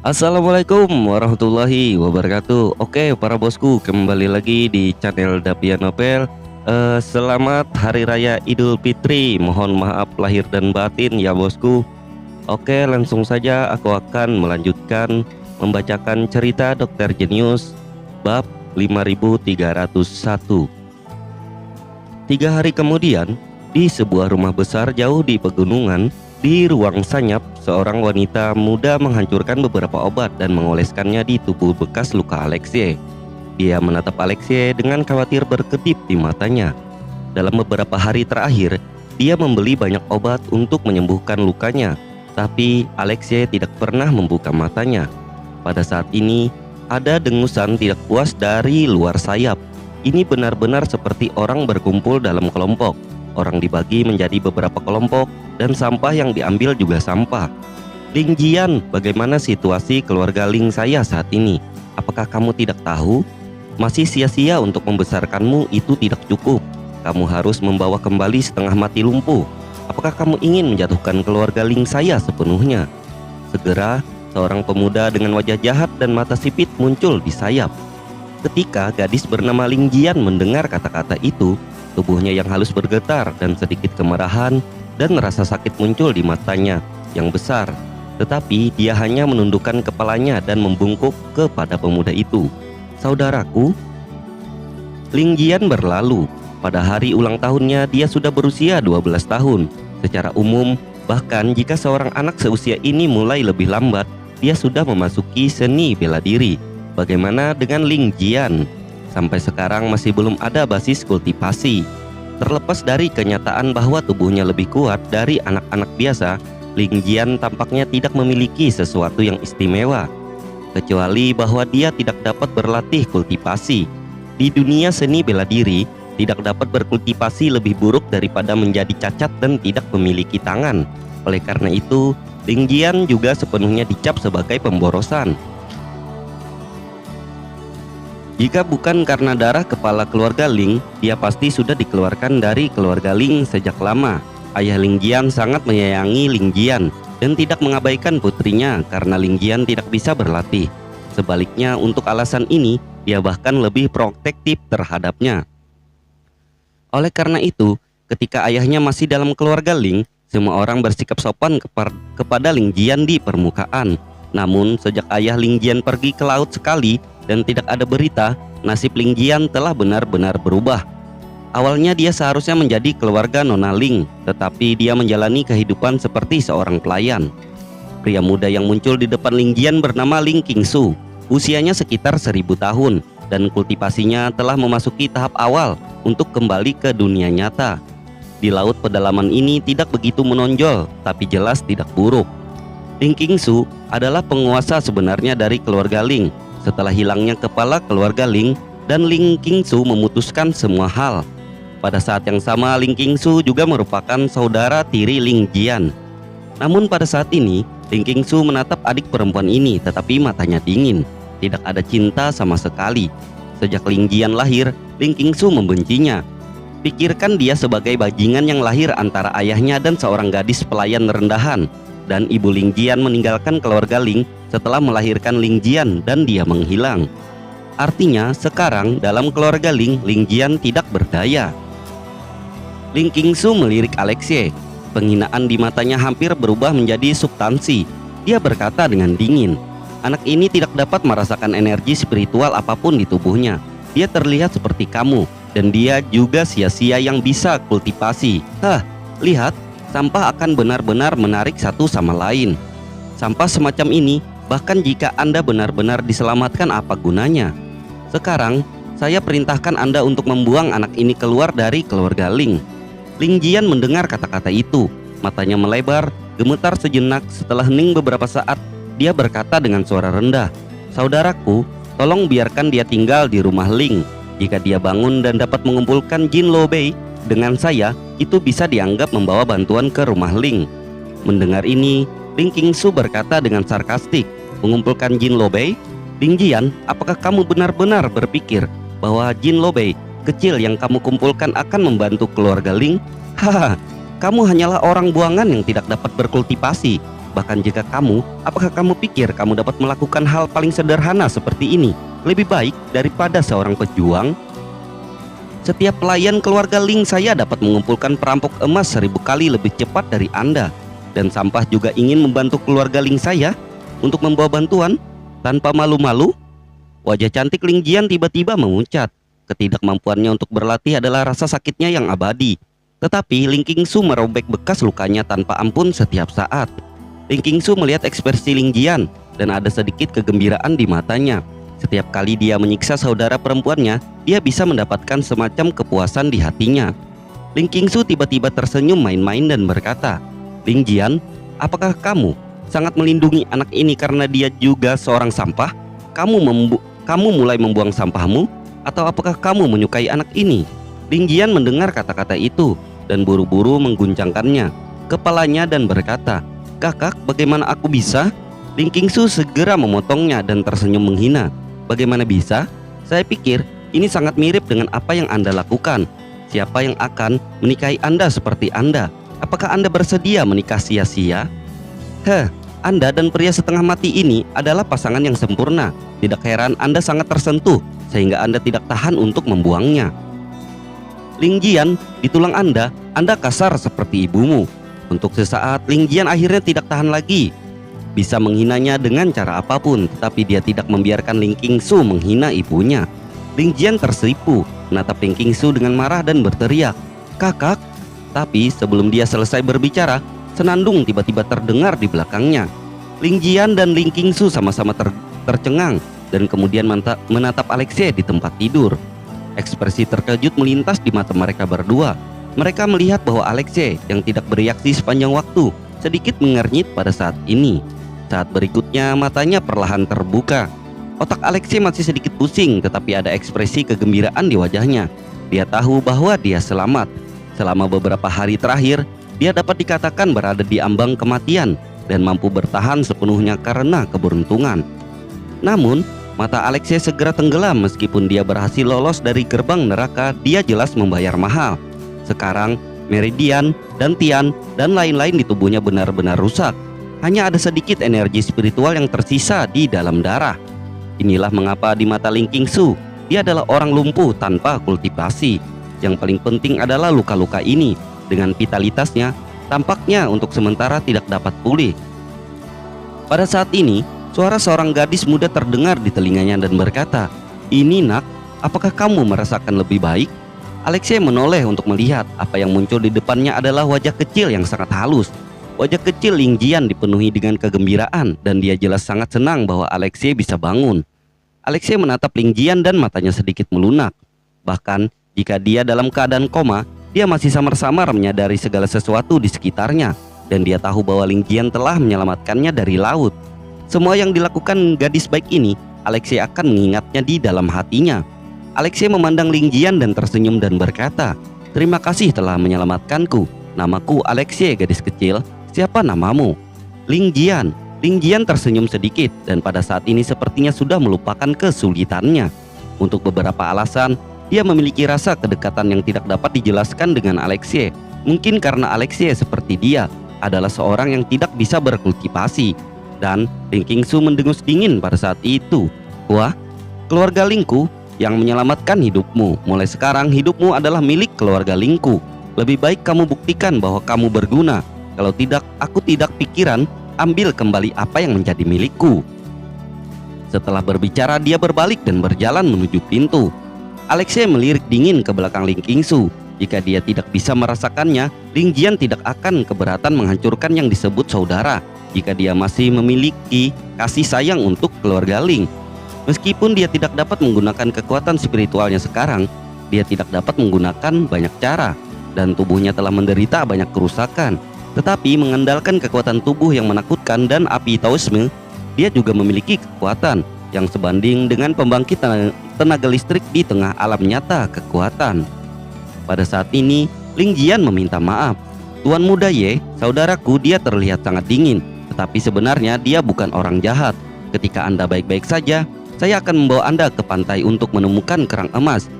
Assalamualaikum warahmatullahi wabarakatuh. Oke, para bosku, kembali lagi di channel Dapian Novel. Selamat Hari Raya Idul Fitri. Mohon maaf lahir dan batin ya bosku. Oke, langsung saja aku akan melanjutkan membacakan cerita Dokter Jenius bab 5301. 3 hari kemudian, di sebuah rumah besar jauh di pegunungan, di ruang sanyap, seorang wanita muda menghancurkan beberapa obat dan mengoleskannya di tubuh bekas luka Alexei. Dia menatap Alexei dengan khawatir berkedip di matanya. Dalam beberapa hari terakhir, dia membeli banyak obat untuk menyembuhkan lukanya, tapi Alexei tidak pernah membuka matanya. Pada saat ini, ada dengusan tidak puas dari luar sayap. Ini benar-benar seperti orang berkumpul dalam kelompok. Orang dibagi menjadi beberapa kelompok dan sampah yang diambil juga sampah. Ling Jian, bagaimana situasi keluarga Ling saya saat ini? Apakah kamu tidak tahu? Masih sia-sia untuk membesarkanmu itu tidak cukup. Kamu harus membawa kembali setengah mati lumpuh. Apakah kamu ingin menjatuhkan keluarga Ling saya sepenuhnya? Segera, seorang pemuda dengan wajah jahat dan mata sipit muncul di sayap. Ketika gadis bernama Ling Jian mendengar kata-kata itu, tubuhnya yang halus bergetar dan sedikit kemarahan dan rasa sakit muncul di matanya yang besar. Tetapi dia hanya menundukkan kepalanya dan membungkuk kepada pemuda itu. Saudaraku, Ling Jian berlalu. Pada hari ulang tahunnya dia sudah berusia 12 tahun. Secara umum, bahkan jika seorang anak seusia ini mulai lebih lambat, dia sudah memasuki seni bela diri. Bagaimana dengan Ling Jian? Sampai sekarang masih belum ada basis kultivasi. Terlepas dari kenyataan bahwa tubuhnya lebih kuat dari anak-anak biasa, Ling Jian tampaknya tidak memiliki sesuatu yang istimewa, kecuali bahwa dia tidak dapat berlatih kultivasi. Di dunia seni bela diri, tidak dapat berkultivasi lebih buruk daripada menjadi cacat dan tidak memiliki tangan. Oleh karena itu, Ling Jian juga sepenuhnya dicap sebagai pemborosan. Jika bukan karena darah kepala keluarga Ling, dia pasti sudah dikeluarkan dari keluarga Ling sejak lama. Ayah Ling Jian sangat menyayangi Ling Jian dan tidak mengabaikan putrinya karena Ling Jian tidak bisa berlatih. Sebaliknya, untuk alasan ini, dia bahkan lebih protektif terhadapnya. Oleh karena itu, ketika ayahnya masih dalam keluarga Ling, semua orang bersikap sopan kepada Ling Jian di permukaan. Namun, sejak ayah Ling Jian pergi ke laut sekali dan tidak ada berita, nasib Ling Jian telah benar-benar berubah. Awalnya dia seharusnya menjadi keluarga Nona Ling, tetapi dia menjalani kehidupan seperti seorang pelayan. Pria muda yang muncul di depan Ling Jian bernama Ling Qingsu. Usianya sekitar 1000 tahun dan kultivasinya telah memasuki tahap awal untuk kembali ke dunia nyata. Di laut pedalaman ini tidak begitu menonjol, tapi jelas tidak buruk. Ling Qingsu adalah penguasa sebenarnya dari keluarga Ling. Setelah hilangnya kepala keluarga Ling, dan Ling Qingsu memutuskan semua hal. Pada saat yang sama, Ling Qingsu juga merupakan saudara tiri Ling Jian. Namun pada saat ini, Ling Qingsu menatap adik perempuan ini, tetapi matanya dingin. Tidak ada cinta sama sekali. Sejak Ling Jian lahir, Ling Qingsu membencinya. Pikirkan dia sebagai bajingan yang lahir antara ayahnya dan seorang gadis pelayan rendahan. Dan ibu Ling Jian meninggalkan keluarga Ling setelah melahirkan Ling Jian dan dia menghilang. Artinya sekarang dalam keluarga Ling, Ling Jian tidak berdaya. Ling Qingsu melirik Alexei. Penghinaan di matanya hampir berubah menjadi substansi. Dia berkata dengan dingin, anak ini tidak dapat merasakan energi spiritual apapun di tubuhnya. Dia terlihat seperti kamu, dan dia juga sia-sia yang bisa kultivasi. Lihat, sampah akan benar-benar menarik satu sama lain. Sampah semacam ini, bahkan jika Anda benar-benar diselamatkan, apa gunanya? Sekarang, saya perintahkan Anda untuk membuang anak ini keluar dari keluarga Ling. Ling Jian mendengar kata-kata itu. Matanya melebar, gemetar sejenak. Setelah hening beberapa saat, dia berkata dengan suara rendah, saudaraku, tolong biarkan dia tinggal di rumah Ling. Jika dia bangun dan dapat mengumpulkan Jin Lo Bei dengan saya, itu bisa dianggap membawa bantuan ke rumah Ling. Mendengar ini, Ling Qingsu berkata dengan sarkastik, mengumpulkan Jin Lo Bei? Ling Jian, apakah kamu benar-benar berpikir bahwa Jin Lo Bei kecil yang kamu kumpulkan akan membantu keluarga Ling? Haha, kamu hanyalah orang buangan yang tidak dapat berkultivasi. Bahkan jika kamu, apakah kamu pikir kamu dapat melakukan hal paling sederhana seperti ini lebih baik daripada seorang pejuang? Setiap pelayan keluarga Ling saya dapat mengumpulkan perampok emas 1000 kali lebih cepat dari Anda. Dan Sampah juga ingin membantu keluarga Ling saya untuk membawa bantuan tanpa malu-malu. Wajah cantik Ling Jian tiba-tiba memucat. Ketidakmampuannya untuk berlatih adalah rasa sakitnya yang abadi. Tetapi Ling Qingsu merobek bekas lukanya tanpa ampun setiap saat. Ling Qingsu melihat ekspresi Ling Jian dan ada sedikit kegembiraan di matanya. Setiap kali dia menyiksa saudara perempuannya, dia bisa mendapatkan semacam kepuasan di hatinya. Ling Qingsu tiba-tiba tersenyum main-main dan berkata, "Ling Jian, apakah kamu sangat melindungi anak ini karena dia juga seorang sampah? Kamu mulai membuang sampahmu? Atau apakah kamu menyukai anak ini?" Ling Jian mendengar kata-kata itu dan buru-buru mengguncangkannya kepalanya dan berkata, "Kakak, bagaimana aku bisa?" Ling Qingsu segera memotongnya dan tersenyum menghina. "Bagaimana bisa? Saya pikir ini sangat mirip dengan apa yang Anda lakukan. Siapa yang akan menikahi Anda seperti Anda? Apakah Anda bersedia menikah sia-sia? Anda dan pria setengah mati ini adalah pasangan yang sempurna. Tidak heran Anda sangat tersentuh sehingga Anda tidak tahan untuk membuangnya. Ling Jian, di tulang Anda kasar seperti ibumu." Untuk sesaat Ling Jian akhirnya tidak tahan lagi. Bisa menghinanya dengan cara apapun, tetapi dia tidak membiarkan Ling Qingsu menghina ibunya. Ling Jian tersipu, menatap Ling Qingsu dengan marah dan berteriak, "Kakak!" Tapi sebelum dia selesai berbicara, senandung tiba-tiba terdengar di belakangnya. Ling Jian dan Ling Qingsu sama-sama tercengang dan kemudian menatap Alexei di tempat tidur. Ekspresi terkejut melintas di mata mereka berdua. Mereka melihat bahwa Alexei yang tidak bereaksi sepanjang waktu sedikit mengernyit pada saat ini. Saat berikutnya matanya perlahan terbuka. Otak Alexei masih sedikit pusing, tetapi ada ekspresi kegembiraan di wajahnya. Dia tahu bahwa dia selamat. Selama beberapa hari terakhir, dia dapat dikatakan berada di ambang kematian dan mampu bertahan sepenuhnya karena keberuntungan. Namun, mata Alexei segera tenggelam meskipun dia berhasil lolos dari gerbang neraka. Dia jelas membayar mahal. Sekarang, Meridian dan Tian dan lain-lain di tubuhnya benar-benar rusak. Hanya ada sedikit energi spiritual yang tersisa di dalam darah. Inilah mengapa di mata Ling Qingsu, dia adalah orang lumpuh tanpa kultivasi. Yang paling penting adalah luka-luka ini. Dengan vitalitasnya, tampaknya untuk sementara tidak dapat pulih. Pada saat ini, suara seorang gadis muda terdengar di telinganya dan berkata, "Ini nak, apakah kamu merasakan lebih baik?" Alexei menoleh untuk melihat. Apa yang muncul di depannya adalah wajah kecil yang sangat halus. Wajah kecil Ling Jian dipenuhi dengan kegembiraan dan dia jelas sangat senang bahwa Alexei bisa bangun. Alexei menatap Ling Jian dan matanya sedikit melunak. Bahkan jika dia dalam keadaan koma, dia masih samar-samar menyadari segala sesuatu di sekitarnya. Dan dia tahu bahwa Ling Jian telah menyelamatkannya dari laut. Semua yang dilakukan gadis baik ini, Alexei akan mengingatnya di dalam hatinya. Alexei memandang Ling Jian dan tersenyum dan berkata, "Terima kasih telah menyelamatkanku. Namaku Alexei, gadis kecil. Siapa namamu?" Ling Jian. Ling Jian tersenyum sedikit dan pada saat ini sepertinya sudah melupakan kesulitannya. Untuk beberapa alasan, dia memiliki rasa kedekatan yang tidak dapat dijelaskan dengan Alexei. Mungkin karena Alexei seperti dia adalah seorang yang tidak bisa berkultivasi. Dan Ling Qingsu mendengus dingin pada saat itu. "Wah, keluarga Lingku yang menyelamatkan hidupmu. Mulai sekarang hidupmu adalah milik keluarga Lingku. Lebih baik kamu buktikan bahwa kamu berguna. Kalau tidak, aku tidak pikiran ambil kembali apa yang menjadi milikku." Setelah berbicara, dia berbalik dan berjalan menuju pintu. Alexei melirik dingin ke belakang Ling Qingsu. Jika dia tidak bisa merasakannya, Ling Jian tidak akan keberatan menghancurkan yang disebut saudara jika dia masih memiliki kasih sayang untuk keluarga Ling. Meskipun dia tidak dapat menggunakan kekuatan spiritualnya sekarang, dia tidak dapat menggunakan banyak cara dan tubuhnya telah menderita banyak kerusakan. Tetapi mengandalkan kekuatan tubuh yang menakutkan dan api Taoisme, dia juga memiliki kekuatan yang sebanding dengan pembangkit tenaga listrik di tengah alam nyata kekuatan. Pada saat ini, Ling Jian meminta maaf. "Tuan Muda Ye, saudaraku, dia terlihat sangat dingin. Tetapi sebenarnya dia bukan orang jahat. Ketika Anda baik-baik saja, saya akan membawa Anda ke pantai untuk menemukan kerang emas.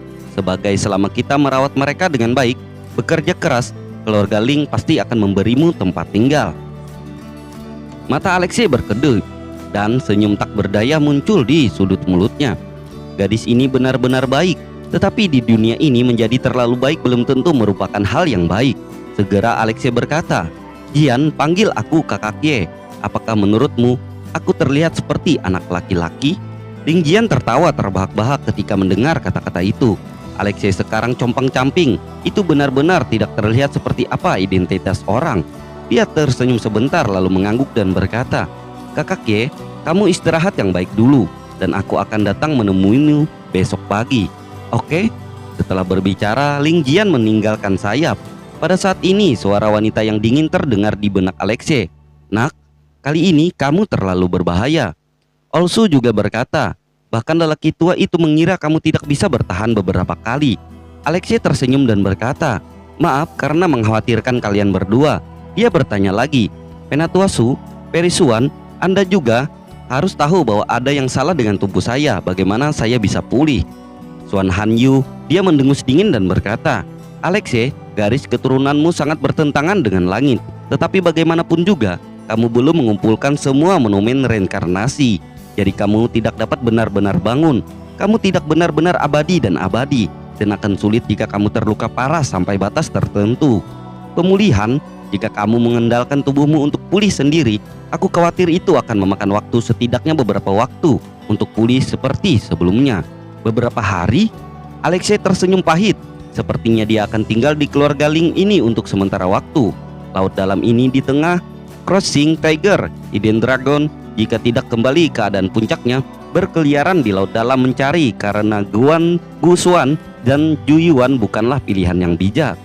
Selama kita merawat mereka dengan baik, bekerja keras, keluarga Ling pasti akan memberimu tempat tinggal." Mata Alexei berkedip dan senyum tak berdaya muncul di sudut mulutnya. Gadis ini benar-benar baik, tetapi di dunia ini menjadi terlalu baik belum tentu merupakan hal yang baik. Segera Alexei berkata, "Jian, panggil aku Kakak Ye. Apakah menurutmu aku terlihat seperti anak laki-laki?" Ling Jian tertawa terbahak-bahak ketika mendengar kata-kata itu. Alexei sekarang compang-camping, itu benar-benar tidak terlihat seperti apa identitas orang. Dia tersenyum sebentar lalu mengangguk dan berkata, "Kakak Ye, kamu istirahat yang baik dulu, dan aku akan datang menemuimu besok pagi. Oke?" Setelah berbicara, Ling Jian meninggalkan sayap. Pada saat ini suara wanita yang dingin terdengar di benak Alexei. "Nak, kali ini kamu terlalu berbahaya." Olsu juga berkata, "Bahkan lelaki tua itu mengira kamu tidak bisa bertahan beberapa kali." Alexei tersenyum dan berkata, "Maaf karena mengkhawatirkan kalian berdua." Dia bertanya lagi, "Penatua Su, Perisuan, Anda juga harus tahu bahwa ada yang salah dengan tubuh saya. Bagaimana saya bisa pulih?" Suan Hanyu, dia mendengus dingin dan berkata, "Alexei, garis keturunanmu sangat bertentangan dengan langit. Tetapi bagaimanapun juga, kamu belum mengumpulkan semua monumen reinkarnasi. Jadi kamu tidak dapat benar-benar bangun. Kamu tidak benar-benar abadi dan akan sulit jika kamu terluka parah sampai batas tertentu. Pemulihan, jika kamu mengandalkan tubuhmu untuk pulih sendiri, aku khawatir itu akan memakan waktu setidaknya beberapa waktu untuk pulih seperti sebelumnya." "Beberapa hari?" Alexei tersenyum pahit. Sepertinya dia akan tinggal di keluarga Ling ini untuk sementara waktu. Laut dalam ini di tengah, Crossing Tiger, Hidden Dragon, jika tidak kembali keadaan puncaknya, berkeliaran di laut dalam mencari karena Gusuan dan Juyuan bukanlah pilihan yang bijak.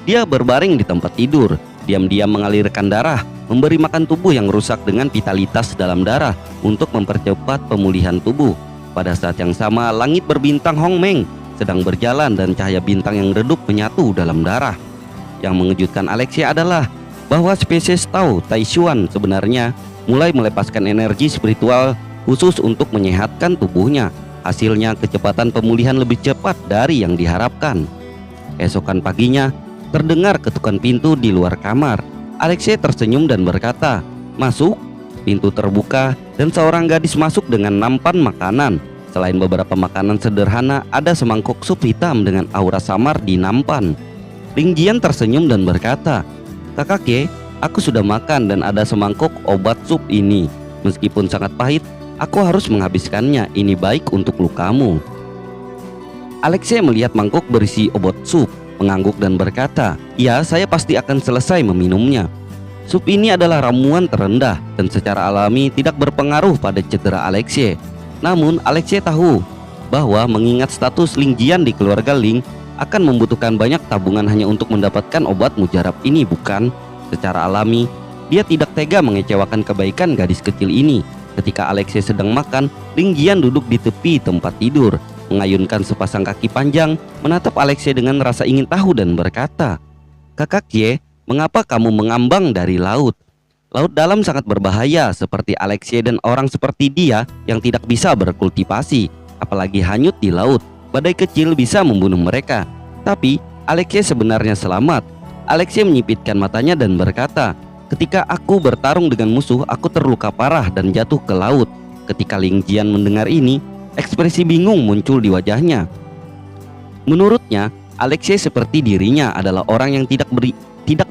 Dia berbaring di tempat tidur, diam-diam mengalirkan darah, memberi makan tubuh yang rusak dengan vitalitas dalam darah untuk mempercepat pemulihan tubuh. Pada saat yang sama, langit berbintang Hongmeng sedang berjalan dan cahaya bintang yang redup menyatu dalam darah. Yang mengejutkan Alexei adalah bahwa spesies Tao Taishuan sebenarnya mulai melepaskan energi spiritual khusus untuk menyehatkan tubuhnya. Hasilnya kecepatan pemulihan lebih cepat dari yang diharapkan. Esokan paginya, terdengar ketukan pintu di luar kamar. Alexei tersenyum dan berkata, "Masuk." Pintu terbuka dan seorang gadis masuk dengan nampan makanan. Selain beberapa makanan sederhana, ada semangkuk sup hitam dengan aura samar di nampan. Ling Jian tersenyum dan berkata, "Kakak Ye, aku sudah makan dan ada semangkuk obat sup ini. Meskipun sangat pahit, aku harus menghabiskannya. Ini baik untuk lukamu." Alexei melihat mangkuk berisi obat sup, mengangguk dan berkata, "Ya, saya pasti akan selesai meminumnya." Sup ini adalah ramuan terendah dan secara alami tidak berpengaruh pada cedera Alexei. Namun Alexei tahu bahwa mengingat status Ling Jian di keluarga Ling akan membutuhkan banyak tabungan hanya untuk mendapatkan obat mujarab ini, bukan? Secara alami, dia tidak tega mengecewakan kebaikan gadis kecil ini. Ketika Alexei sedang makan, Ling Jian duduk di tepi tempat tidur, mengayunkan sepasang kaki panjang, menatap Alexei dengan rasa ingin tahu dan berkata, "Kakak Ye, mengapa kamu mengambang dari laut?" Laut dalam sangat berbahaya, seperti Alexei dan orang seperti dia yang tidak bisa berkultivasi, apalagi hanyut di laut. Badai kecil bisa membunuh mereka. Tapi Alexei sebenarnya selamat. Alexei menyipitkan matanya dan berkata, "Ketika aku bertarung dengan musuh, aku terluka parah dan jatuh ke laut." Ketika Ling Jian mendengar ini, ekspresi bingung muncul di wajahnya. Menurutnya, Alexei seperti dirinya adalah orang yang tidak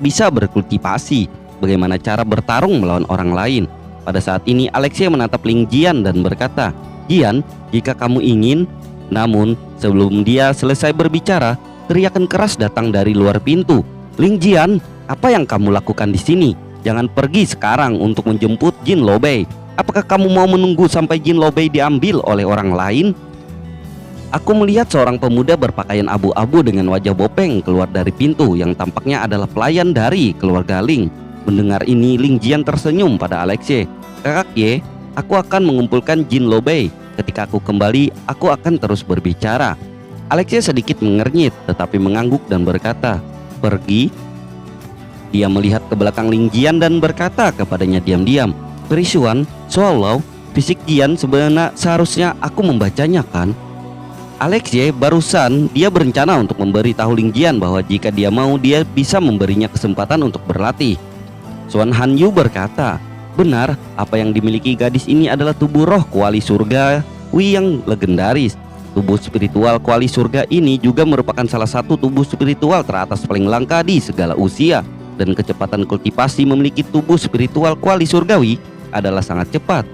bisa berkultivasi. Bagaimana cara bertarung melawan orang lain? Pada saat ini Alexei menatap Ling Jian dan berkata, "Jian, jika kamu ingin..." Namun sebelum dia selesai berbicara, teriakan keras datang dari luar pintu. "Ling Jian, apa yang kamu lakukan di sini? Jangan pergi sekarang untuk menjemput Jin Lobei. Apakah kamu mau menunggu sampai Jin Lobei diambil oleh orang lain?" Aku melihat seorang pemuda berpakaian abu-abu dengan wajah bopeng keluar dari pintu yang tampaknya adalah pelayan dari keluarga Ling. Mendengar ini, Ling Jian tersenyum pada Alexei. "Kakak Ye, aku akan mengumpulkan Jin Lobei. Ketika aku kembali, aku akan terus berbicara." Alexei sedikit mengernyit tetapi mengangguk dan berkata, "Pergi?" Dia melihat ke belakang Ling Jian dan berkata kepadanya diam-diam, "Perisuan, seolah fisik Jian seharusnya aku membacanya, kan?" Alexei barusan dia berencana untuk memberitahu Ling Jian bahwa jika dia mau, dia bisa memberinya kesempatan untuk berlatih. Suan Hanyu berkata, benar, apa yang dimiliki gadis ini adalah tubuh roh kuali surga yang legendaris. Tubuh spiritual kuali surga ini juga merupakan salah satu tubuh spiritual teratas paling langka di segala usia, dan kecepatan kultivasi memiliki tubuh spiritual kuali surgawi adalah sangat cepat.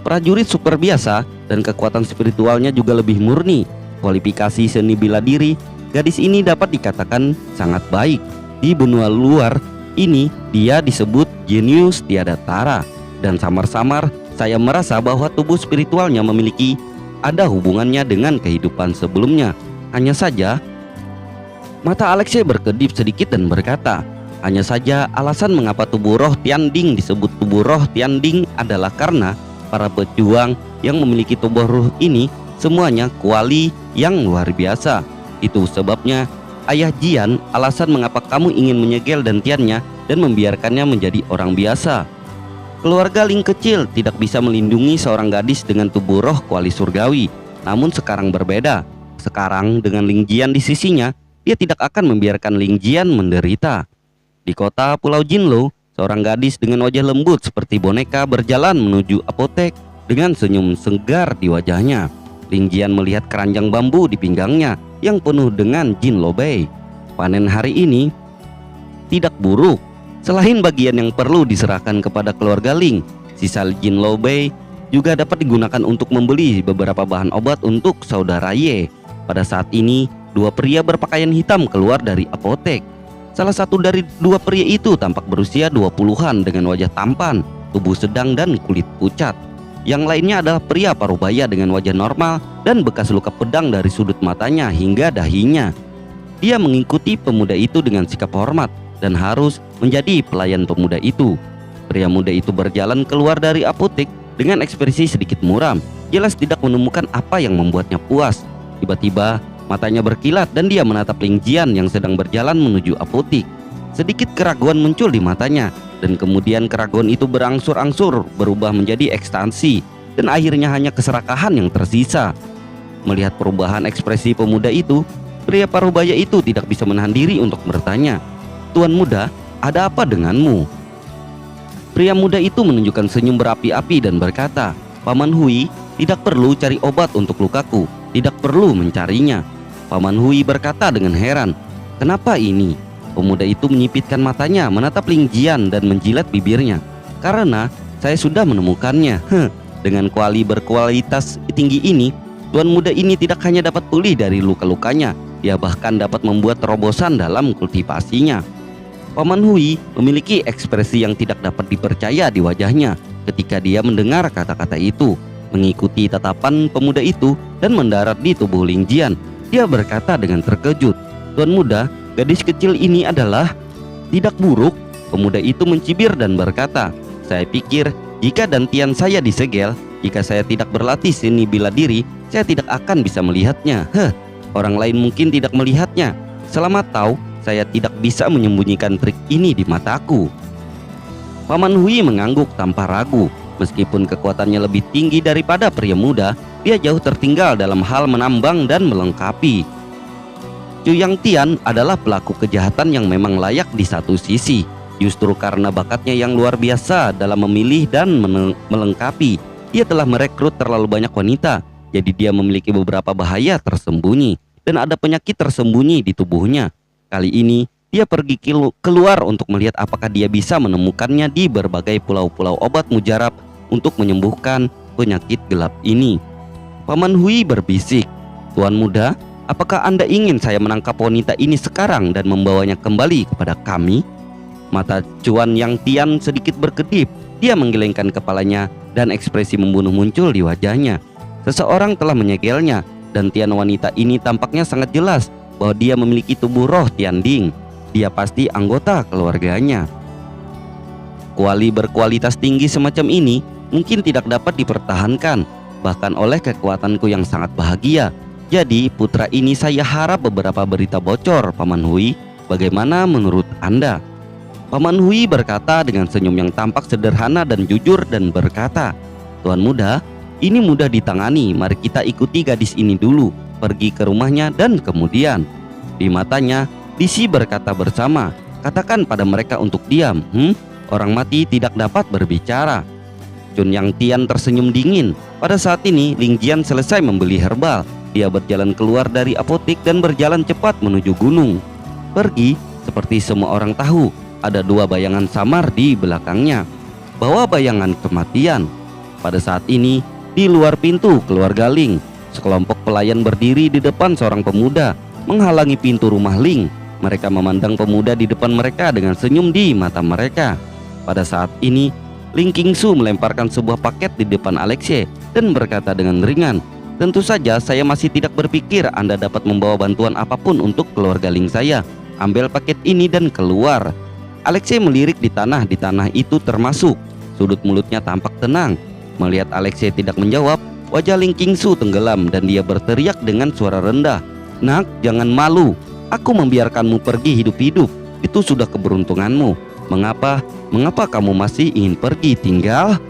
Prajurit super biasa dan kekuatan spiritualnya juga lebih murni. Kualifikasi seni bela diri gadis ini dapat dikatakan sangat baik. Di benua luar ini dia disebut jenius tiada tara, dan samar-samar saya merasa bahwa tubuh spiritualnya memiliki ada hubungannya dengan kehidupan sebelumnya. Hanya saja mata Alexei berkedip sedikit dan berkata, hanya saja alasan mengapa tubuh roh Tianding disebut tubuh roh Tianding adalah karena para pejuang yang memiliki tubuh roh ini semuanya kuali yang luar biasa. Itu sebabnya Ayah Jian, alasan mengapa kamu ingin menyegel dantiannya dan membiarkannya menjadi orang biasa. Keluarga Ling kecil tidak bisa melindungi seorang gadis dengan tubuh roh kuali surgawi. Namun sekarang berbeda. Sekarang dengan Ling Jian di sisinya, dia tidak akan membiarkan Ling Jian menderita. Di kota Pulau Jinlo, seorang gadis dengan wajah lembut seperti boneka berjalan menuju apotek dengan senyum segar di wajahnya. Ling Jian melihat keranjang bambu di pinggangnya yang penuh dengan Jinlo Bei. Panen hari ini tidak buruk. Selain bagian yang perlu diserahkan kepada keluarga Ling, sisa Jinlo Bei juga dapat digunakan untuk membeli beberapa bahan obat untuk saudara Ye. Pada saat ini, dua pria berpakaian hitam keluar dari apotek. Salah satu dari dua pria itu tampak berusia 20-an dengan wajah tampan, tubuh sedang dan kulit pucat. Yang lainnya adalah pria parubaya dengan wajah normal dan bekas luka pedang dari sudut matanya hingga dahinya. Dia mengikuti pemuda itu dengan sikap hormat dan harus menjadi pelayan pemuda itu. Pria muda itu berjalan keluar dari apotek dengan ekspresi sedikit muram, jelas tidak menemukan apa yang membuatnya puas. Tiba-tiba matanya berkilat dan dia menatap Ling Jian yang sedang berjalan menuju apotek. Sedikit keraguan muncul di matanya, dan kemudian keraguan itu berangsur-angsur berubah menjadi ekstasi, dan akhirnya hanya keserakahan yang tersisa. Melihat perubahan ekspresi pemuda itu, pria parubaya itu tidak bisa menahan diri untuk bertanya, "Tuan muda, ada apa denganmu?" Pria muda itu menunjukkan senyum berapi-api dan berkata, "Paman Hui, tidak perlu cari obat untuk lukaku, tidak perlu mencarinya." Paman Hui berkata dengan heran, "Kenapa ini?" Pemuda itu menyipitkan matanya, menatap Ling Jian dan menjilat bibirnya. "Karena saya sudah menemukannya. Dengan kuali berkualitas tinggi ini, tuan muda ini tidak hanya dapat pulih dari luka-lukanya, dia bahkan dapat membuat terobosan dalam kultivasinya." Paman Hui memiliki ekspresi yang tidak dapat dipercaya di wajahnya ketika dia mendengar kata-kata itu. Mengikuti tatapan pemuda itu dan mendarat di tubuh Ling Jian, dia berkata dengan terkejut, "Tuan muda, gadis kecil ini adalah tidak buruk." Pemuda itu mencibir dan berkata, "Saya pikir jika dantian saya disegel, jika saya tidak berlatih seni bela diri, saya tidak akan bisa melihatnya. Orang lain mungkin tidak melihatnya. Selamat tahu, saya tidak bisa menyembunyikan trik ini di mataku." Paman Hui mengangguk tanpa ragu. Meskipun kekuatannya lebih tinggi daripada pria muda, dia jauh tertinggal dalam hal menambang dan melengkapi. Chu Yang Tian adalah pelaku kejahatan yang memang layak di satu sisi. Justru karena bakatnya yang luar biasa dalam memilih dan melengkapi, dia telah merekrut terlalu banyak wanita. Jadi dia memiliki beberapa bahaya tersembunyi dan ada penyakit tersembunyi di tubuhnya. Kali ini dia pergi keluar untuk melihat apakah dia bisa menemukannya di berbagai pulau-pulau obat mujarab untuk menyembuhkan penyakit gelap ini. Paman Hui berbisik, "Tuan muda, apakah Anda ingin saya menangkap wanita ini sekarang dan membawanya kembali kepada kami?" Mata Chuan Yang Tian sedikit berkedip. Dia menggelengkan kepalanya dan ekspresi membunuh muncul di wajahnya. Seseorang telah menyegelnya, dan Tian wanita ini tampaknya sangat jelas bahwa dia memiliki tubuh roh Tianding. Dia pasti anggota keluarganya. Kuali berkualitas tinggi semacam ini mungkin tidak dapat dipertahankan, bahkan oleh kekuatanku yang sangat bahagia. Jadi putra ini saya harap beberapa berita bocor, Paman Hui. Bagaimana menurut Anda? Paman Hui berkata dengan senyum yang tampak sederhana dan jujur dan berkata, "Tuan muda, ini mudah ditangani. Mari kita ikuti gadis ini dulu, pergi ke rumahnya dan kemudian." Di matanya Disi berkata bersama, "Katakan pada mereka untuk diam." Orang mati tidak dapat berbicara. Chun Yang Tian tersenyum dingin. Pada saat ini Ling Jian selesai membeli herbal. Dia berjalan keluar dari apotik dan berjalan cepat menuju gunung. Pergi, seperti semua orang tahu, ada dua bayangan samar di belakangnya. Bawa bayangan kematian. Pada saat ini, di luar pintu keluarga Ling, sekelompok pelayan berdiri di depan seorang pemuda, menghalangi pintu rumah Ling. Mereka memandang pemuda di depan mereka dengan senyum di mata mereka. Pada saat ini, Ling Qingsu melemparkan sebuah paket di depan Alexei dan berkata dengan ringan, "Tentu saja saya masih tidak berpikir Anda dapat membawa bantuan apapun untuk keluarga Ling saya. Ambil paket ini dan keluar." Alexei melirik di tanah itu termasuk. Sudut mulutnya tampak tenang. Melihat Alexei tidak menjawab, wajah Ling Qingsu tenggelam dan dia berteriak dengan suara rendah, "Nak, jangan malu. Aku membiarkanmu pergi hidup-hidup. Itu sudah keberuntunganmu. Mengapa kamu masih ingin pergi tinggal?"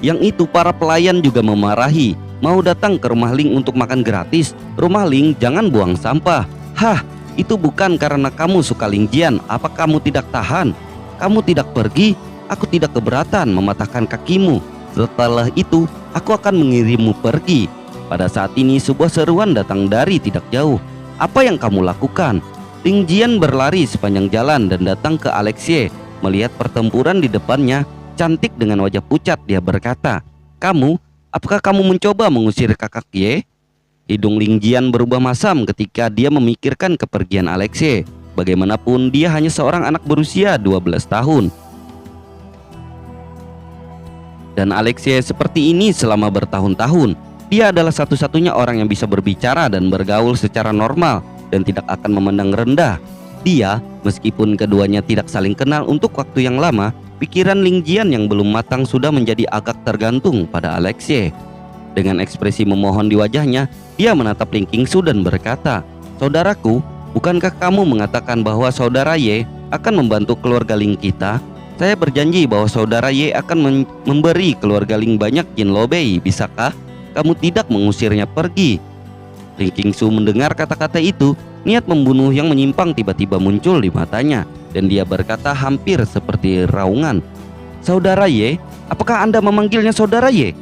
Yang itu para pelayan juga memarahi. Mau datang ke rumah Ling untuk makan gratis. Rumah Ling jangan buang sampah. Hah, itu bukan karena kamu suka Ling Jian. Apa kamu tidak tahan? Kamu tidak pergi, aku tidak keberatan mematahkan kakimu. Setelah itu, aku akan mengirimmu pergi. Pada saat ini sebuah seruan datang dari tidak jauh. "Apa yang kamu lakukan?" Ling Jian berlari sepanjang jalan dan datang ke Alexei. Melihat pertempuran di depannya, cantik dengan wajah pucat, dia berkata, apakah kamu mencoba mengusir kakak Ye?" Hidung Ling Jian berubah masam ketika dia memikirkan kepergian Alexei. Bagaimanapun dia hanya seorang anak berusia 12 tahun. Dan Alexei seperti ini selama bertahun-tahun. Dia adalah satu-satunya orang yang bisa berbicara dan bergaul secara normal dan tidak akan memandang rendah. Dia, meskipun keduanya tidak saling kenal untuk waktu yang lama, pikiran Ling Jian yang belum matang sudah menjadi agak tergantung pada Alexei. Dengan ekspresi memohon di wajahnya, dia menatap Ling Qingsu dan berkata, "Saudaraku, bukankah kamu mengatakan bahwa saudara Ye akan membantu keluarga Ling kita? Saya berjanji bahwa saudara Ye akan memberi keluarga Ling banyak Yin Lobei. Bisakah kamu tidak mengusirnya pergi?" Ling Qingsu mendengar kata-kata itu, niat membunuh yang menyimpang tiba-tiba muncul di matanya, dan dia berkata hampir seperti raungan, "Saudara Ye? Apakah Anda memanggilnya saudara Ye?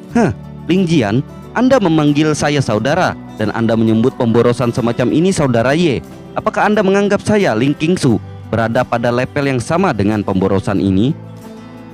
Ling Jian, Anda memanggil saya saudara, dan Anda menyebut pemborosan semacam ini saudara Ye. Apakah Anda menganggap saya, Ling Qingsu, berada pada level yang sama dengan pemborosan ini?"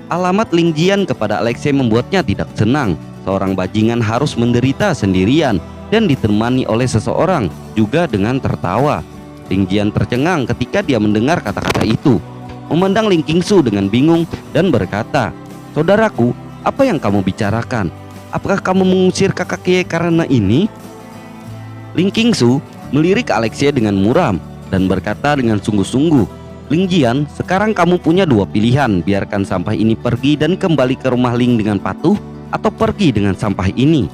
Alamat Ling Jian kepada Alexei membuatnya tidak senang. Seorang bajingan harus menderita sendirian dan ditemani oleh seseorang juga dengan tertawa. Ling Jian tercengang ketika dia mendengar kata-kata itu, memandang Ling Qingsu dengan bingung dan berkata, "Saudaraku, apa yang kamu bicarakan? Apakah kamu mengusir kakak Ye karena ini?" Ling Qingsu melirik Alexei dengan muram dan berkata dengan sungguh-sungguh, "Ling Jian, sekarang kamu punya dua pilihan. Biarkan sampah ini pergi dan kembali ke rumah Ling dengan patuh, atau pergi dengan sampah ini."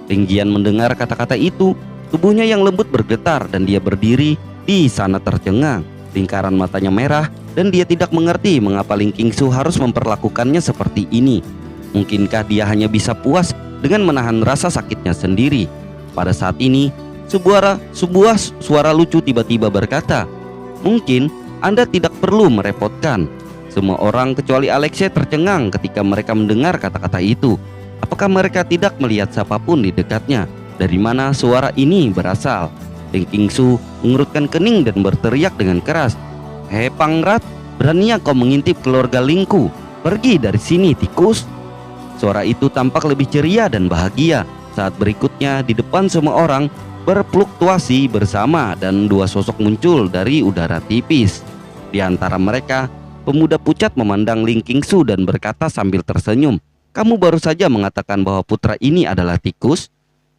Ling Jian mendengar kata-kata itu, tubuhnya yang lembut bergetar dan dia berdiri di sana tercengang. Lingkaran matanya merah dan dia tidak mengerti mengapa Ling Qingsu harus memperlakukannya seperti ini. Mungkinkah dia hanya bisa puas dengan menahan rasa sakitnya sendiri? Pada saat ini, sebuah suara lucu tiba-tiba berkata, "Mungkin Anda tidak perlu merepotkan." Semua orang kecuali Alexei tercengang ketika mereka mendengar kata-kata itu. Apakah mereka tidak melihat siapapun di dekatnya? Dari mana suara ini berasal? Ling Qingsu mengerutkan kening dan berteriak dengan keras, "Hei Pangrat, beraninya kau mengintip keluarga Lingku? Pergi dari sini, tikus!" Suara itu tampak lebih ceria dan bahagia. Saat berikutnya di depan semua orang berfluktuasi bersama dan dua sosok muncul dari udara tipis. Di antara mereka, pemuda pucat memandang Ling Qingsu dan berkata sambil tersenyum, "Kamu baru saja mengatakan bahwa putra ini adalah tikus?"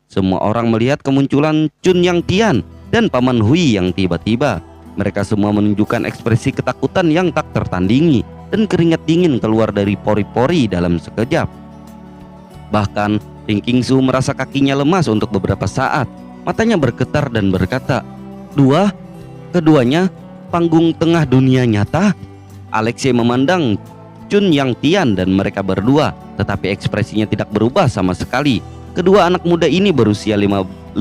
Semua orang melihat kemunculan Chun Yang Tian dan Paman Hui yang tiba-tiba. Mereka semua menunjukkan ekspresi ketakutan yang tak tertandingi dan keringat dingin keluar dari pori-pori dalam sekejap. Bahkan Ling Qingsu merasa kakinya lemas untuk beberapa saat. Matanya bergetar dan berkata, Keduanya panggung tengah dunia nyata?" Alexei memandang Chun Yang Tian dan mereka berdua, tetapi ekspresinya tidak berubah sama sekali. Kedua anak muda ini berusia 500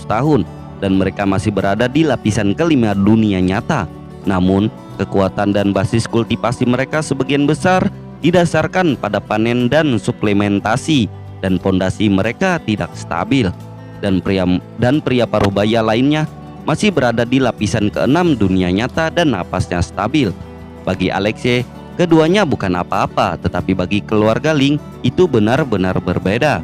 tahun dan mereka masih berada di lapisan kelima dunia nyata. Namun, kekuatan dan basis kultivasi mereka sebagian besar didasarkan pada panen dan suplementasi, dan pondasi mereka tidak stabil. Dan pria parubaya lainnya masih berada di lapisan keenam dunia nyata dan napasnya stabil. Bagi Alexei, keduanya bukan apa-apa, tetapi bagi keluarga Ling itu benar-benar berbeda.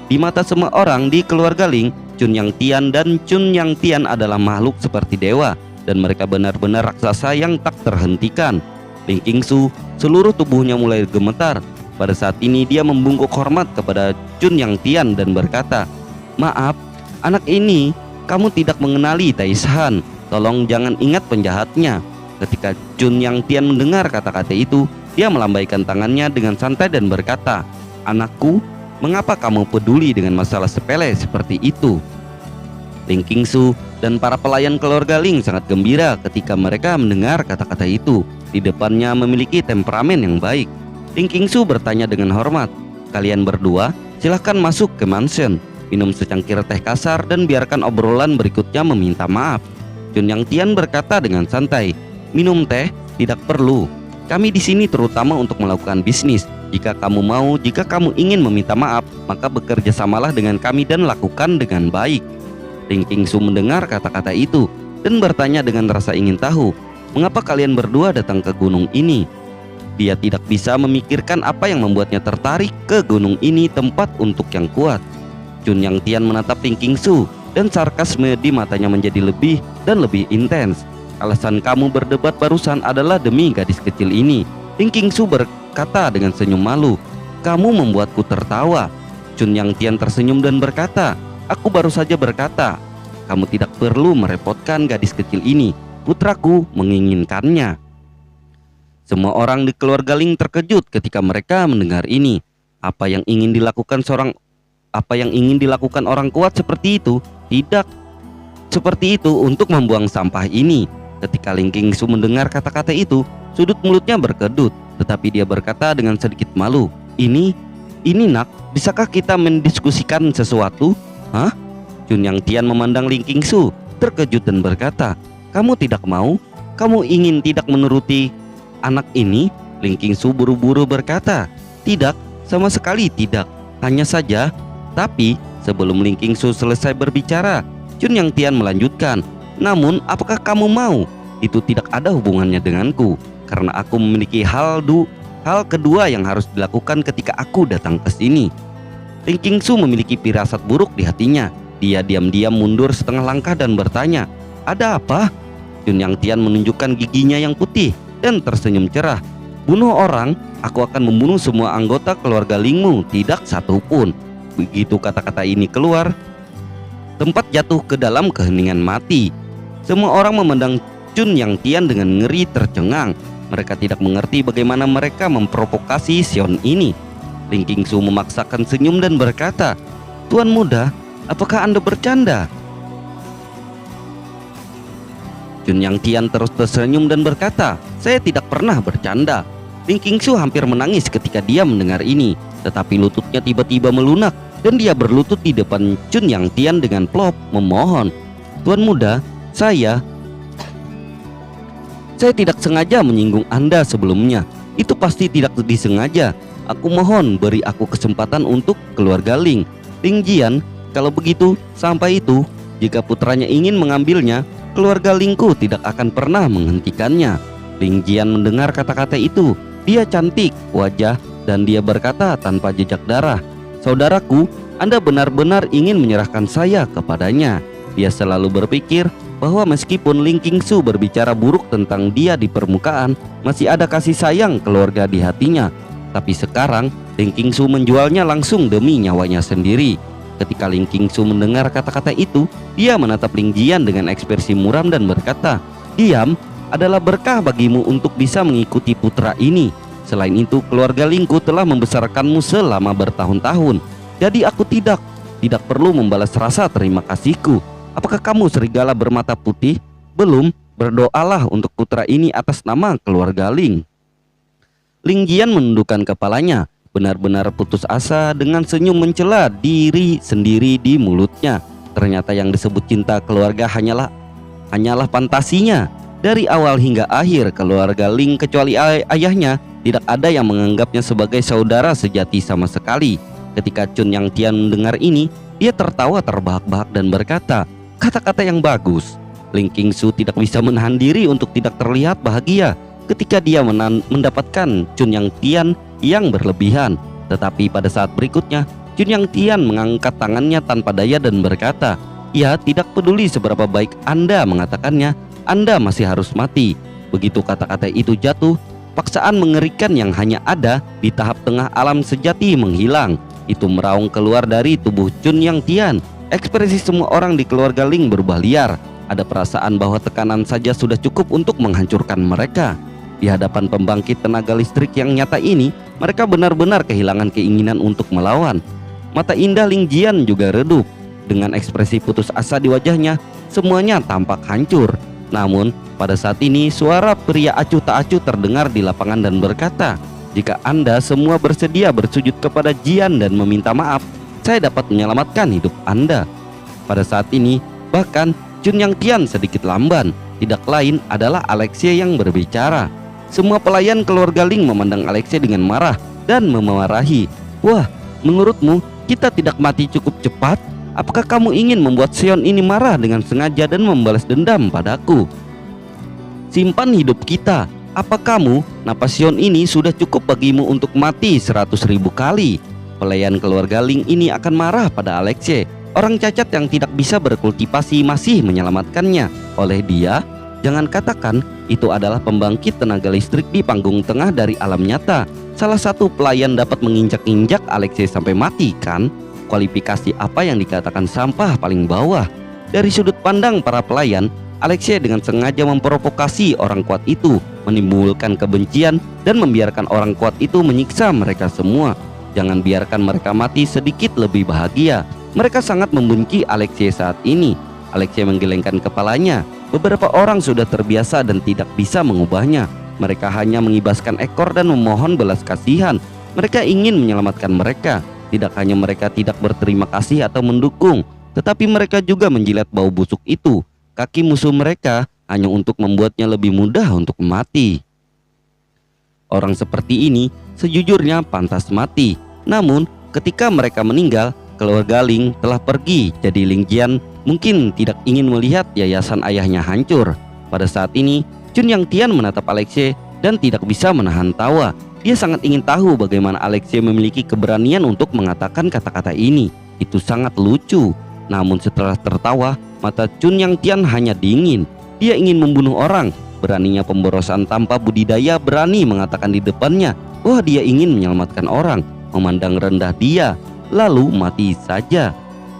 Di mata semua orang di keluarga Ling, Chun Yang Tian dan Chun Yang Tian adalah makhluk seperti dewa, dan mereka benar-benar raksasa yang tak terhentikan. Ling Qingsu, seluruh tubuhnya mulai gemetar. Pada saat ini dia membungkuk hormat kepada Chun Yang Tian dan berkata, "Maaf, anak ini kamu tidak mengenali Taishan. Tolong jangan ingat penjahatnya." Ketika Chun Yang Tian mendengar kata-kata itu, dia melambaikan tangannya dengan santai dan berkata, "Anakku, mengapa kamu peduli dengan masalah sepele seperti itu?" Ling Qingsu dan para pelayan keluarga Ling sangat gembira ketika mereka mendengar kata-kata itu. Di depannya memiliki temperamen yang baik. Ling Qingsu bertanya dengan hormat, "Kalian berdua silahkan masuk ke mansion, minum secangkir teh kasar dan biarkan obrolan berikutnya meminta maaf." Chun Yang Tian berkata dengan santai, "Minum teh tidak perlu. Kami di sini terutama untuk melakukan bisnis. Jika kamu ingin meminta maaf, maka bekerja samalah dengan kami dan lakukan dengan baik." Ling Qingsu mendengar kata-kata itu dan bertanya dengan rasa ingin tahu, "Mengapa kalian berdua datang ke gunung ini?" Dia tidak bisa memikirkan apa yang membuatnya tertarik ke gunung ini, tempat untuk yang kuat. Chun Yang Tian menatap Ling Qingsu dan sarkasme di matanya menjadi lebih dan lebih intens. "Alasan kamu berdebat barusan adalah demi gadis kecil ini." Ling Qingsu berkata dengan senyum malu, "Kamu membuatku tertawa." Chun Yang Tian tersenyum dan berkata, "Aku baru saja berkata, kamu tidak perlu merepotkan gadis kecil ini. Putraku menginginkannya." Semua orang di keluarga Ling terkejut ketika mereka mendengar ini. Apa yang ingin dilakukan orang kuat seperti itu? Tidak seperti itu untuk membuang sampah ini. Ketika Ling Qingsu mendengar kata-kata itu, sudut mulutnya berkedut, tetapi dia berkata dengan sedikit malu, Ini nak, bisakah kita mendiskusikan sesuatu?" "Hah?" Chun Yang Tian memandang Ling Qingsu terkejut dan berkata, "Kamu tidak mau? Kamu ingin tidak menuruti anak ini?" Ling Qingsu buru-buru berkata, "Tidak, sama sekali tidak. Hanya saja..." Tapi sebelum Ling Qingsu selesai berbicara, Chun Yang Tian melanjutkan, "Namun apakah kamu mau? Itu tidak ada hubungannya denganku, karena aku memiliki hal kedua yang harus dilakukan ketika aku datang ke sini." Ling Qingsu memiliki firasat buruk di hatinya. Dia diam-diam mundur setengah langkah dan bertanya, "Ada apa?" Chun Yang Tian menunjukkan giginya yang putih dan tersenyum cerah. "Bunuh orang, aku akan membunuh semua anggota keluarga Lingmu, tidak satu pun." Begitu kata-kata ini keluar, tempat jatuh ke dalam keheningan mati. Semua orang memandang Chun Yang Tian dengan ngeri tercengang. Mereka tidak mengerti bagaimana mereka memprovokasi Sion ini. Ling Qingsu memaksakan senyum dan berkata, "Tuan muda, apakah Anda bercanda?" Chun Yang Tian terus tersenyum dan berkata, "Saya tidak pernah bercanda." Ling Qingsu hampir menangis ketika dia mendengar ini, tetapi lututnya tiba-tiba melunak dan dia berlutut di depan Chun Yang Tian dengan plop memohon, "Tuan muda, saya tidak sengaja menyinggung Anda sebelumnya. Itu pasti tidak disengaja. Aku mohon beri aku kesempatan untuk keluarga Ling. Ling Jian, kalau begitu, sampai itu, jika putranya ingin mengambilnya, keluarga Lingku tidak akan pernah menghentikannya." Ling Jian mendengar kata-kata itu. Dia cantik wajah dan dia berkata tanpa jejak darah, "Saudaraku, Anda benar-benar ingin menyerahkan saya kepadanya." Dia selalu berpikir bahwa meskipun Ling Qingsu berbicara buruk tentang dia di permukaan, masih ada kasih sayang keluarga di hatinya. Tapi sekarang Ling Qingsu menjualnya langsung demi nyawanya sendiri. Ketika Ling Qingsu mendengar kata-kata itu, dia menatap Ling Jian dengan ekspresi muram dan berkata, "Diam adalah berkah bagimu untuk bisa mengikuti putra ini. Selain itu, keluarga Lingku telah membesarkanmu selama bertahun-tahun. Jadi aku tidak perlu membalas rasa terima kasihku. Apakah kamu serigala bermata putih? Belum, berdoalah untuk putra ini atas nama keluarga Ling." Ling Jian menundukkan kepalanya, benar-benar putus asa dengan senyum mencela diri sendiri di mulutnya. Ternyata yang disebut cinta keluarga hanyalah fantasinya, Dari awal hingga akhir, keluarga Ling kecuali ayahnya tidak ada yang menganggapnya sebagai saudara sejati sama sekali. Ketika Chun Yang Tian mendengar ini, dia tertawa terbahak-bahak dan berkata kata-kata yang bagus. Ling Qingsu tidak bisa menahan diri untuk tidak terlihat bahagia ketika dia mendapatkan Chun Yang Tian yang berlebihan. Tetapi pada saat berikutnya, Chun Yang Tian mengangkat tangannya tanpa daya dan berkata, "Ya, tidak peduli seberapa baik Anda mengatakannya, Anda masih harus mati." Begitu kata-kata itu jatuh, paksaan mengerikan yang hanya ada di tahap tengah alam sejati menghilang. Itu meraung keluar dari tubuh Chun Yang Tian. Ekspresi semua orang di keluarga Ling berubah liar. Ada perasaan bahwa tekanan saja sudah cukup untuk menghancurkan mereka. Di hadapan pembangkit tenaga listrik yang nyata ini, mereka benar-benar kehilangan keinginan untuk melawan. Mata indah Ling Jian juga redup. Dengan ekspresi putus asa di wajahnya, semuanya tampak hancur. Namun, pada saat ini suara pria acuh tak acuh terdengar di lapangan dan berkata, "Jika Anda semua bersedia bersujud kepada Jian dan meminta maaf, saya dapat menyelamatkan hidup Anda." Pada saat ini, bahkan Chun Yang Tian sedikit lamban. Tidak lain adalah Alexei yang berbicara. Semua pelayan keluarga Ling memandang Alexei dengan marah dan memarahi. "Wah, menurutmu kita tidak mati cukup cepat? Apakah kamu ingin membuat Seon ini marah dengan sengaja dan membalas dendam padaku? Simpan hidup kita. Apa kamu, napas Seon ini sudah cukup bagimu untuk mati 100.000 kali?" Pelayan keluarga Ling ini akan marah pada Alexei. Orang cacat yang tidak bisa berkultivasi masih menyelamatkannya. Oleh dia, jangan katakan itu adalah pembangkit tenaga listrik di panggung tengah dari alam nyata. Salah satu pelayan dapat menginjak-injak Alexei sampai mati, kan? Kualifikasi apa yang dikatakan sampah paling bawah? Dari sudut pandang para pelayan, Alexei dengan sengaja memprovokasi orang kuat itu, menimbulkan kebencian dan membiarkan orang kuat itu menyiksa mereka semua. Jangan biarkan mereka mati sedikit lebih bahagia. Mereka sangat membenci Alexei saat ini. Alexei menggelengkan kepalanya. Beberapa orang sudah terbiasa dan tidak bisa mengubahnya. Mereka hanya mengibaskan ekor dan memohon belas kasihan. Mereka ingin menyelamatkan mereka. Tidak hanya mereka tidak berterima kasih atau mendukung, tetapi mereka juga menjilat bau busuk itu, kaki musuh mereka, hanya untuk membuatnya lebih mudah untuk mati. Orang seperti ini sejujurnya pantas mati. Namun ketika mereka meninggal, keluarga Ling telah pergi. Jadi Ling Jian mungkin tidak ingin melihat yayasan ayahnya hancur. Pada saat ini, Chun Yang Tian menatap Alexei dan tidak bisa menahan tawa. Dia sangat ingin tahu bagaimana Alexei memiliki keberanian untuk mengatakan kata-kata ini. Itu sangat lucu. Namun setelah tertawa, mata Chun Yang Tian hanya dingin. Dia ingin membunuh orang. Beraninya pemborosan tanpa budidaya berani mengatakan di depannya bahwa dia ingin menyelamatkan orang, memandang rendah dia, lalu mati saja.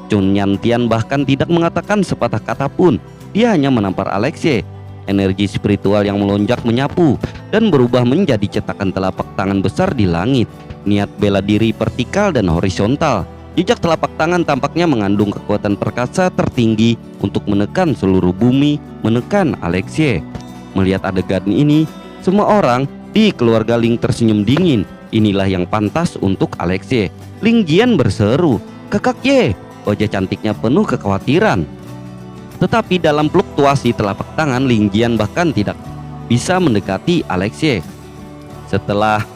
Chun Yang Tian bahkan tidak mengatakan sepatah kata pun. Dia hanya menampar Alexei. Energi spiritual yang melonjak menyapu dan berubah menjadi cetakan telapak tangan besar di langit. Niat bela diri vertikal dan horizontal. Jejak telapak tangan tampaknya mengandung kekuatan perkasa tertinggi untuk menekan seluruh bumi, menekan Alexei. Melihat adegan ini, semua orang di keluarga Ling tersenyum dingin. Inilah yang pantas untuk Alexei. Ling Jian berseru, "Kakak Ye!" Wajah cantiknya penuh kekhawatiran. Tetapi dalam fluktuasi telapak tangan, Ling Jian bahkan tidak bisa mendekati Alexei. Setelah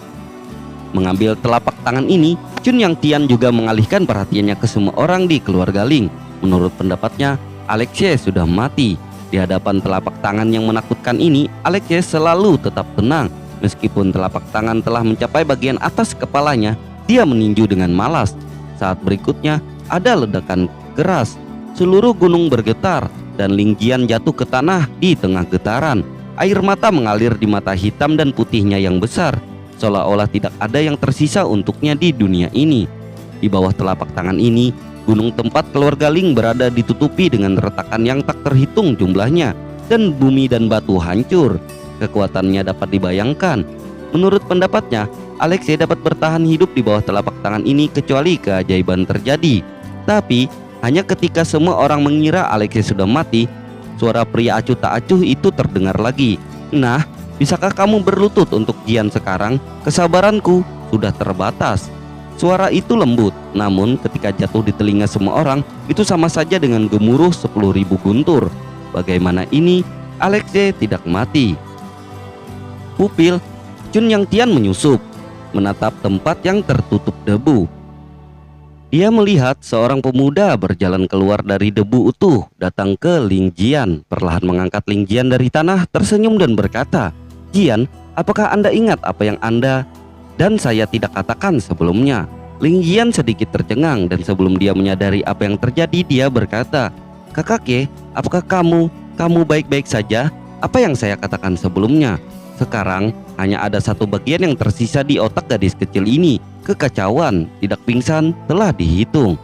mengambil telapak tangan ini, Chun Yang Tian juga mengalihkan perhatiannya ke semua orang di keluarga Ling. Menurut pendapatnya, Alexei sudah mati. Di hadapan telapak tangan yang menakutkan ini, Alexei selalu tetap tenang. Meskipun telapak tangan telah mencapai bagian atas kepalanya, dia meninju dengan malas. Saat berikutnya, ada ledakan keras. Seluruh gunung bergetar dan Ling Jian jatuh ke tanah di tengah getaran. Air mata mengalir di mata hitam dan putihnya yang besar, seolah-olah tidak ada yang tersisa untuknya di dunia ini. Di bawah telapak tangan ini, gunung tempat keluarga Ling berada ditutupi dengan retakan yang tak terhitung jumlahnya, dan bumi dan batu hancur. Kekuatannya dapat dibayangkan. Menurut pendapatnya, Alexei dapat bertahan hidup di bawah telapak tangan ini kecuali keajaiban terjadi. Tapi hanya ketika semua orang mengira Alexei sudah mati, suara pria acuh tak acuh itu terdengar lagi. "Nah, bisakah kamu berlutut untuk Jian sekarang? Kesabaranku sudah terbatas." Suara itu lembut, namun ketika jatuh di telinga semua orang, itu sama saja dengan gemuruh 10.000 guntur. Bagaimana ini? Alexei tidak mati. Pupil Chun Yang Tian menyusup, menatap tempat yang tertutup debu. Dia melihat seorang pemuda berjalan keluar dari debu utuh, datang ke Ling Jian, perlahan mengangkat Ling Jian dari tanah, tersenyum dan berkata, "Jian, apakah Anda ingat apa yang Anda dan saya tidak katakan sebelumnya?" Ling Jian sedikit tercengang, dan sebelum dia menyadari apa yang terjadi, dia berkata, "Kakake, apakah kamu baik-baik saja? Apa yang saya katakan sebelumnya? Sekarang hanya ada satu bagian yang tersisa di otak gadis kecil ini. Kekacauan, tidak pingsan, telah dihitung."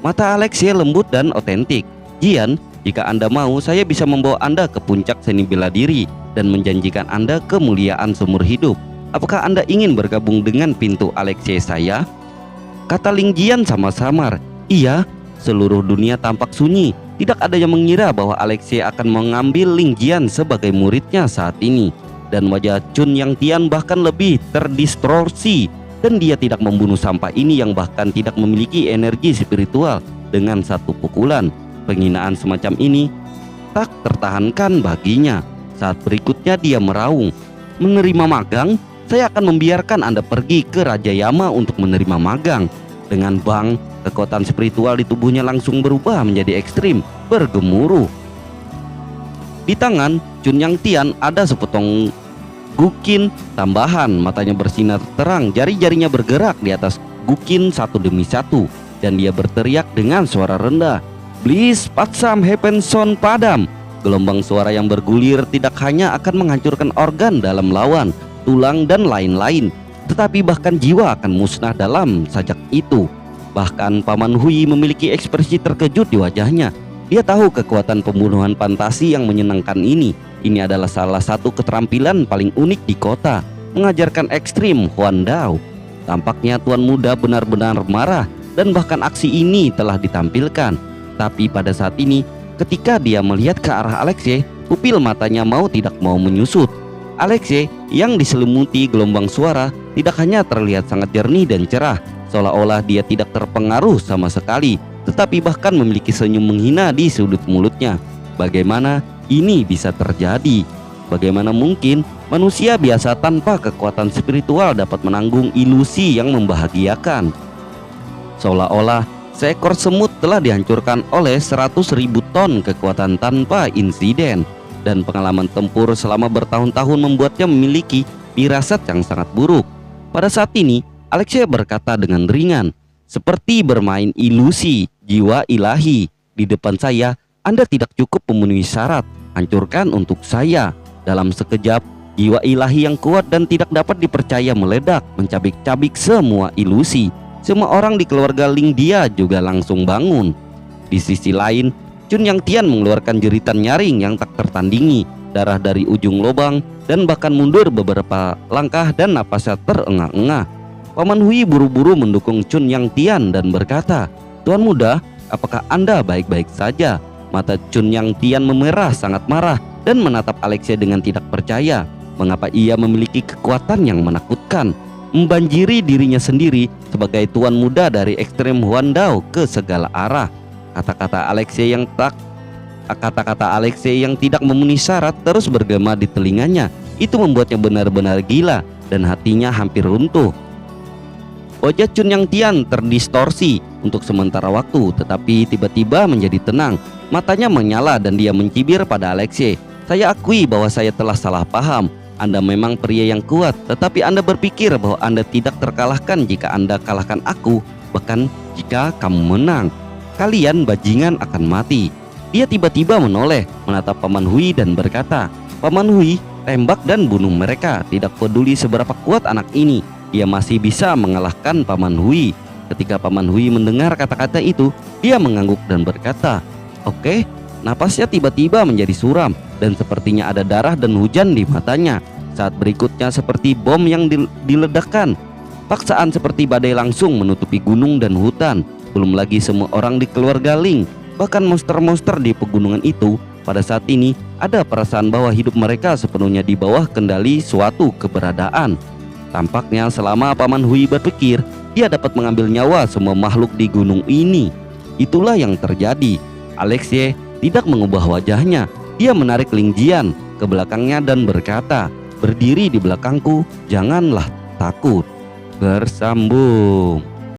Mata Alexei lembut dan otentik. "Jian, jika Anda mau, saya bisa membawa Anda ke puncak seni bela diri dan menjanjikan Anda kemuliaan seumur hidup. Apakah Anda ingin bergabung dengan pintu Alexei saya?" Kata Ling Jian sama-samar. "Iya." Seluruh dunia tampak sunyi. Tidak ada yang mengira bahwa Alexei akan mengambil Ling Jian sebagai muridnya saat ini. Dan wajah Chun Yang Tian bahkan lebih terdistorsi, dan dia tidak membunuh sampah ini yang bahkan tidak memiliki energi spiritual dengan satu pukulan. Penghinaan semacam ini tak tertahankan baginya. Saat berikutnya dia meraung, "Menerima magang? Saya akan membiarkan Anda pergi ke Raja Yama untuk menerima magang." Dengan bang, kekuatan spiritual di tubuhnya langsung berubah menjadi ekstrim, bergemuruh. Di tangan Chun Yang Tian ada sepotong gukin tambahan. Matanya bersinar terang, jari-jarinya bergerak di atas gukin satu demi satu, dan dia berteriak dengan suara rendah, "Bliss Patsam Heavenson Padam." Gelombang suara yang bergulir tidak hanya akan menghancurkan organ dalam lawan, tulang dan lain-lain, tetapi bahkan jiwa akan musnah dalam sajak itu. Bahkan Paman Hui memiliki ekspresi terkejut di wajahnya. Dia tahu kekuatan pembunuhan fantasi yang menyenangkan ini. Ini adalah salah satu keterampilan paling unik di kota, mengajarkan ekstrim Huan Dao. Tampaknya Tuan Muda benar-benar marah, dan bahkan aksi ini telah ditampilkan. Tapi pada saat ini, ketika dia melihat ke arah Alexei, pupil matanya mau tidak mau menyusut. Alexei yang diselimuti gelombang suara tidak hanya terlihat sangat jernih dan cerah, seolah-olah dia tidak terpengaruh sama sekali, tetapi bahkan memiliki senyum menghina di sudut mulutnya. Bagaimana ini bisa terjadi? Bagaimana mungkin manusia biasa tanpa kekuatan spiritual dapat menanggung ilusi yang membahagiakan? Seolah-olah seekor semut telah dihancurkan oleh 100.000 ton kekuatan tanpa insiden. Dan pengalaman tempur selama bertahun-tahun membuatnya memiliki firasat yang sangat buruk. Pada saat ini, Alexei berkata dengan ringan, "Seperti bermain ilusi jiwa ilahi. Di depan saya, Anda tidak cukup memenuhi syarat. Hancurkan untuk saya." Dalam sekejap, jiwa ilahi yang kuat dan tidak dapat dipercaya meledak, mencabik-cabik semua ilusi. Semua orang di keluarga Ling Dia juga langsung bangun. Di sisi lain, Chun Yang Tian mengeluarkan jeritan nyaring yang tak tertandingi, darah dari ujung lubang, dan bahkan mundur beberapa langkah dan napasnya terengah-engah. Paman Hui buru-buru mendukung Chun Yang Tian dan berkata, "Tuan Muda, apakah Anda baik-baik saja?" Mata Chun Yang Tian memerah sangat marah dan menatap Alexei dengan tidak percaya. Mengapa ia memiliki kekuatan yang menakutkan, membanjiri dirinya sendiri sebagai tuan muda dari ekstrem Huan Dao ke segala arah. Kata-kata Alexei yang tidak memenuhi syarat terus bergema di telinganya. Itu membuatnya benar-benar gila dan hatinya hampir runtuh. Wajah Chun Yang Tian terdistorsi untuk sementara waktu, tetapi tiba-tiba menjadi tenang. Matanya menyala dan dia mencibir pada Alexei. "Saya akui bahwa saya telah salah paham. Anda memang pria yang kuat, tetapi Anda berpikir bahwa Anda tidak terkalahkan jika Anda kalahkan aku, bahkan jika kamu menang. Kalian bajingan akan mati." Dia tiba-tiba menoleh, menatap Paman Hui dan berkata, "Paman Hui, tembak dan bunuh mereka. Tidak peduli seberapa kuat anak ini, dia masih bisa mengalahkan Paman Hui." Ketika Paman Hui mendengar kata-kata itu, dia mengangguk dan berkata, "Oke." Napasnya tiba-tiba menjadi suram dan sepertinya ada darah dan hujan di matanya. Saat berikutnya seperti bom yang diledakkan. Paksaan seperti badai langsung menutupi gunung dan hutan. Belum lagi semua orang di keluarga Ling, bahkan monster-monster di pegunungan itu, pada saat ini ada perasaan bahwa hidup mereka sepenuhnya di bawah kendali suatu keberadaan. Tampaknya selama Paman Hui berpikir, dia dapat mengambil nyawa semua makhluk di gunung ini. Itulah yang terjadi. Alexei tidak mengubah wajahnya. Dia menarik Ling Jian ke belakangnya dan berkata, "Berdiri di belakangku, janganlah takut." Bersambung.